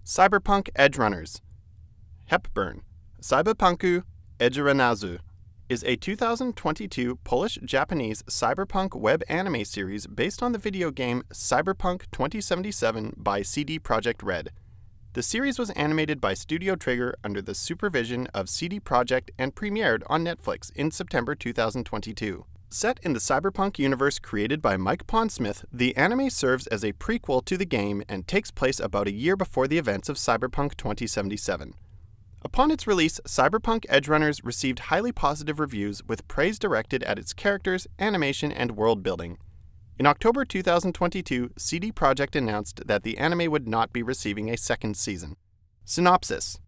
Cyberpunk Edgerunners. Hepburn. Cyberpunk Edgerunners is a 2022 Polish-Japanese cyberpunk web anime series based on the video game Cyberpunk 2077 by CD Projekt Red. The series was animated by Studio Trigger under the supervision of CD Projekt and premiered on Netflix in September 2022. Set in the cyberpunk universe created by Mike Pondsmith, the anime serves as a prequel to the game and takes place about a year before the events of Cyberpunk 2077. Upon its release, Cyberpunk Edgerunners received highly positive reviews with praise directed at its characters, animation, and world building. In October 2022, CD Projekt announced that the anime would not be receiving a second season. Synopsis.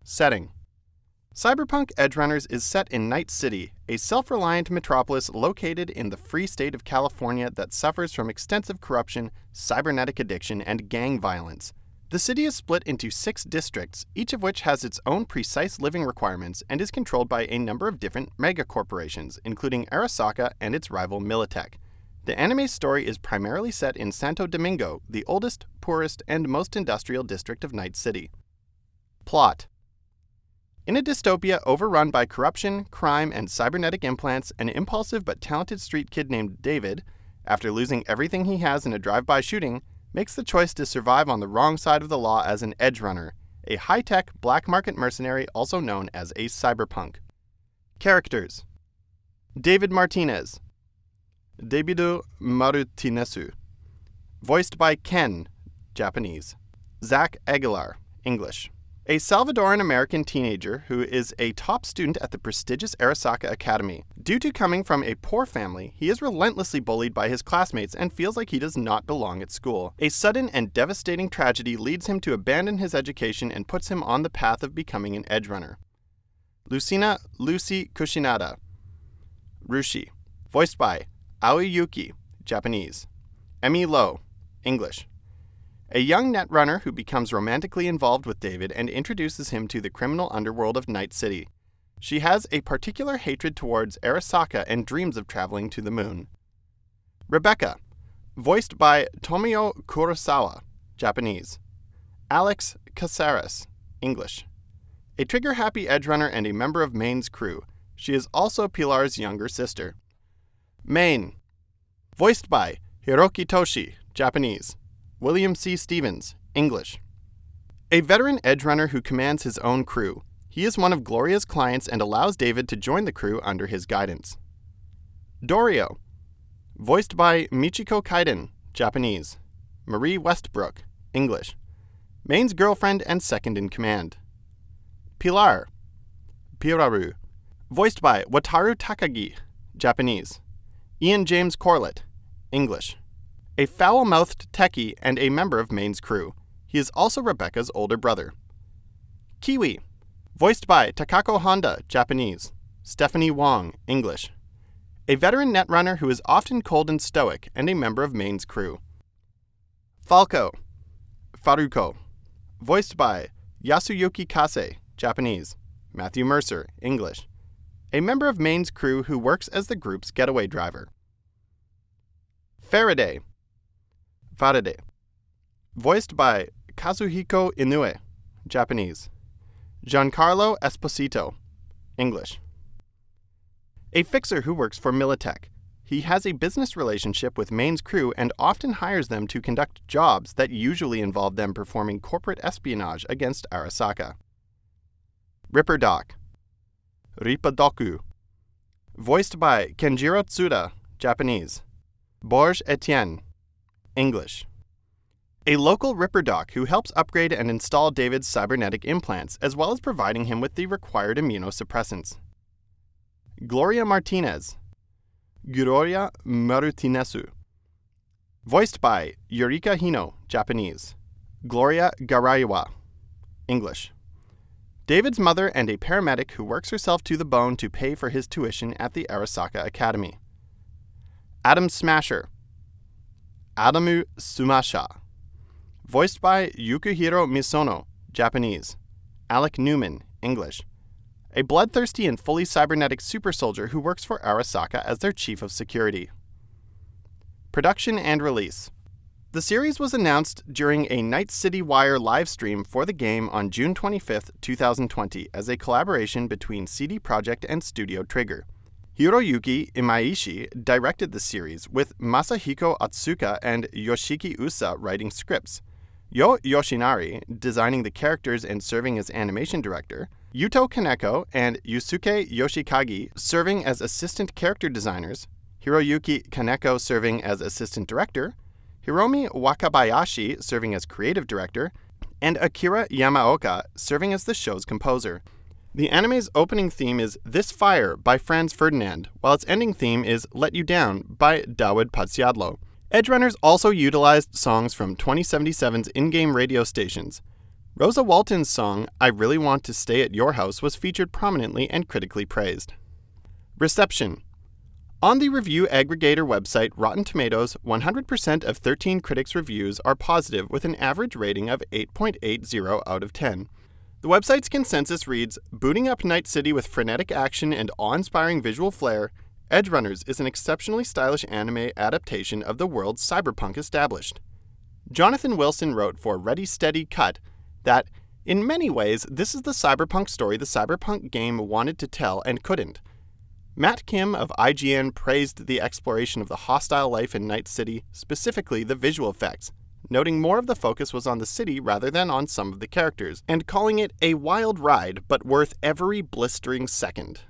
Setting. Cyberpunk Edgerunners is set in Night City, a self-reliant metropolis located in the free state of California that suffers from extensive corruption, cybernetic addiction, and gang violence. The city is split into 6 districts, each of which has its own precise living requirements and is controlled by a number of different megacorporations, including Arasaka and its rival Militech. The anime's story is primarily set in Santo Domingo, the oldest, poorest, and most industrial district of Night City. Plot. In a dystopia overrun by corruption, crime, and cybernetic implants, an impulsive but talented street kid named David, after losing everything he has in a drive-by shooting, makes the choice to survive on the wrong side of the law as an edgerunner, a high-tech, black-market mercenary also known as a cyberpunk. Characters. David Martinez. Davido Marutinesu. Voiced by Ken, Japanese. Zach Aguilar, English. A Salvadoran-American teenager who is a top student at the prestigious Arasaka Academy. Due to coming from a poor family, he is relentlessly bullied by his classmates and feels like he does not belong at school. A sudden and devastating tragedy leads him to abandon his education and puts him on the path of becoming an edgerunner. Lucy Kushinada, Rushi. Voiced by Aoi Yuki, Japanese. Emi Lo, English. A young netrunner who becomes romantically involved with David and introduces him to the criminal underworld of Night City. She has a particular hatred towards Arasaka and dreams of traveling to the moon. Rebecca, voiced by Tomio Kurosawa, Japanese. Alex Casares, English. A trigger-happy edgerunner and a member of Main's crew. She is also Pilar's younger sister. Main, voiced by Hiroki Toshi, Japanese. William C. Stevens, English. A veteran edgerunner who commands his own crew. He is one of Gloria's clients and allows David to join the crew under his guidance. Dorio, voiced by Michiko Kaiden, Japanese. Marie Westbrook, English. Main's girlfriend and second in command. Pilar, Piraru, voiced by Wataru Takagi, Japanese. Ian James Corlett, English. A foul-mouthed techie and a member of Main's crew. He is also Rebecca's older brother. Kiwi, voiced by Takako Honda, Japanese. Stephanie Wong, English. A veteran netrunner who is often cold and stoic and a member of Main's crew. Falco, Faruko, voiced by Yasuyuki Kase, Japanese. Matthew Mercer, English. A member of Main's crew who works as the group's getaway driver. Faraday, voiced by Kazuhiko Inoue, Japanese. Giancarlo Esposito, English. A fixer who works for Militech. He has a business relationship with Main's crew and often hires them to conduct jobs that usually involve them performing corporate espionage against Arasaka. Ripper Doc, Rippadoku, voiced by Kenjiro Tsuda, Japanese. Borges Etienne, English. A local Ripper Doc who helps upgrade and install David's cybernetic implants, as well as providing him with the required immunosuppressants. Gloria Martinez, Gloria Marutinesu, voiced by Yurika Hino, Japanese. Gloria Garaiwa, English. David's mother and a paramedic who works herself to the bone to pay for his tuition at the Arasaka Academy. Adam Smasher, Adamu Sumasha, voiced by Yukihiro Misono, Japanese. Alec Newman, English. A bloodthirsty and fully cybernetic super soldier who works for Arasaka as their chief of security. Production and release. The series was announced during a Night City Wire livestream for the game on June 25, 2020, as a collaboration between CD Projekt and Studio Trigger. Hiroyuki Imaishi directed the series, with Masahiko Otsuka and Yoshiki Usa writing scripts, Yo Yoshinari designing the characters and serving as animation director, Yuto Kaneko and Yusuke Yoshikage serving as assistant character designers, Hiroyuki Kaneko serving as assistant director, Hiromi Wakabayashi serving as creative director, and Akira Yamaoka serving as the show's composer. The anime's opening theme is This Fire by Franz Ferdinand, while its ending theme is Let You Down by Dawid Podsiadlo. Edgerunners also utilized songs from 2077's in-game radio stations. Rosa Walton's song, I Really Want to Stay at Your House, was featured prominently and critically praised. Reception. On the review aggregator website Rotten Tomatoes, 100% of 13 critics' reviews are positive with an average rating of 8.80 out of 10. The website's consensus reads, booting up Night City with frenetic action and awe-inspiring visual flair, Edgerunners is an exceptionally stylish anime adaptation of the world Cyberpunk established. Jonathan Wilson wrote for Ready Steady Cut that, in many ways, this is the Cyberpunk story the Cyberpunk game wanted to tell and couldn't. Matt Kim of IGN praised the exploration of the hostile life in Night City, specifically the visual effects, noting more of the focus was on the city rather than on some of the characters, and calling it a wild ride but worth every blistering second.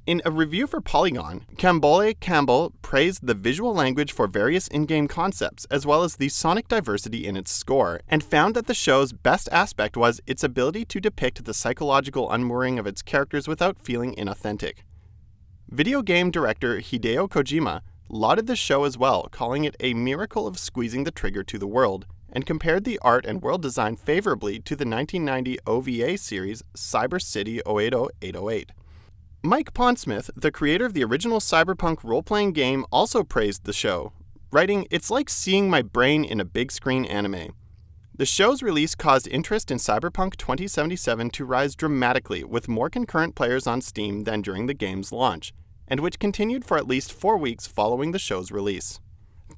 In a review for Polygon, Kambole Campbell praised the visual language for various in-game concepts, as well as the sonic diversity in its score, and found that the show's best aspect was its ability to depict the psychological unmooring of its characters without feeling inauthentic. Video game director Hideo Kojima lauded the show as well, calling it a miracle of squeezing the trigger to the world, and compared the art and world design favorably to the 1990 OVA series Cyber City Oedo 808. Mike Pondsmith, the creator of the original Cyberpunk role-playing game, also praised the show, writing, "It's like seeing my brain in a big-screen anime." The show's release caused interest in Cyberpunk 2077 to rise dramatically, with more concurrent players on Steam than during the game's launch, and which continued for at least 4 weeks following the show's release.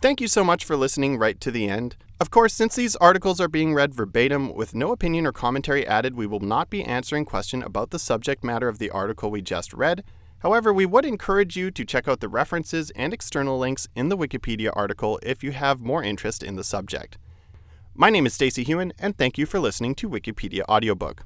Thank you so much for listening right to the end. Of course, since these articles are being read verbatim with no opinion or commentary added, we will not be answering questions about the subject matter of the article we just read. However, we would encourage you to check out the references and external links in the Wikipedia article if you have more interest in the subject. My name is Stacey Hewen, and thank you for listening to Wikipedia Audiobook.